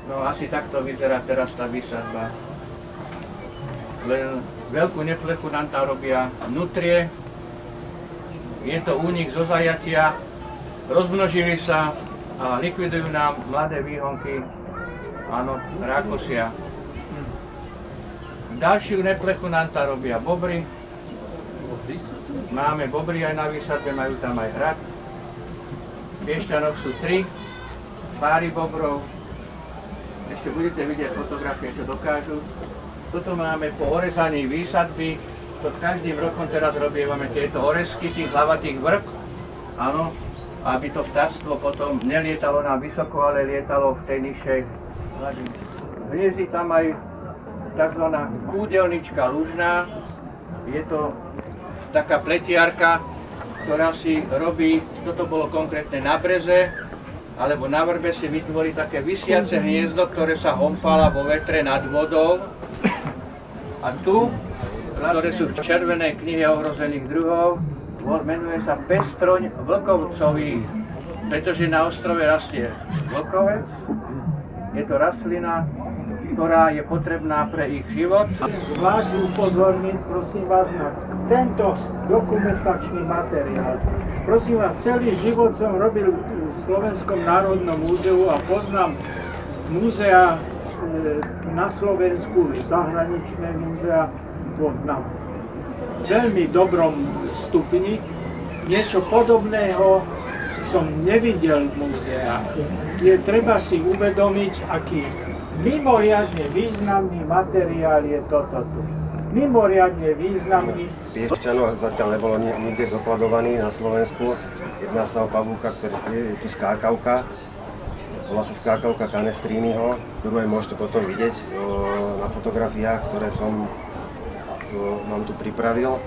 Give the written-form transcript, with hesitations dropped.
No asi takto vyzerá teraz tá výsadba. Len veľkú neplechu nám tam robia nutrie. Je to únik zo zajatia. Rozmnožili sa a likvidujú nám mladé výhonky. Áno, rákosia. Ďalšiu neplechu nám tam robia bobry. Máme bobry aj na výsadbe, majú tam aj hrad. V Piešťanoch sú 3 páry bobrov. Ešte budete vidieť fotografie, čo dokážu. Toto máme po orezaní výsadby. To každým rokom teraz robievame tieto orezky tých hlavatých vrk. Áno, aby to vtáctvo potom nelietalo nám vysoko, ale lietalo v tej nižšej hladine. Hniezdi tam aj tzv. Kúdelnička lužná. Je to taká pletiarka, ktorá si robí, toto bolo konkrétne na breze, alebo na vrbe si vytvorí také visiace hniezdo, ktoré sa hompála vo vetre nad vodou. A tu, ktoré sú v červenej knihe ohrozených druhov, menuje sa pestroň vlkovcový, pretože na ostrove rastie vlkovec. Je to rastlina, ktorá je potrebná pre ich život. Zvlášť upozorniť, prosím vás, na tento dokumentačný materiál. Prosím vás, celý život som robil v Slovenskom národnom múzeu a poznám múzea na Slovensku, zahraničné múzea na veľmi dobrom stupni. Niečo podobného som nevidel v múzeách. Je treba si uvedomiť, aký mimoriadne významný materiál je toto tu. Mimoriadne významný. V Piešťanoch zatiaľ nebolo nikde dokladovaný na Slovensku. Jedná sa o pavúka, ktorý je tu skákavka. Volá sa skákavka Canestriniho, ktorú aj môžete potom vidieť na fotografiách, ktoré som vám tu pripravil.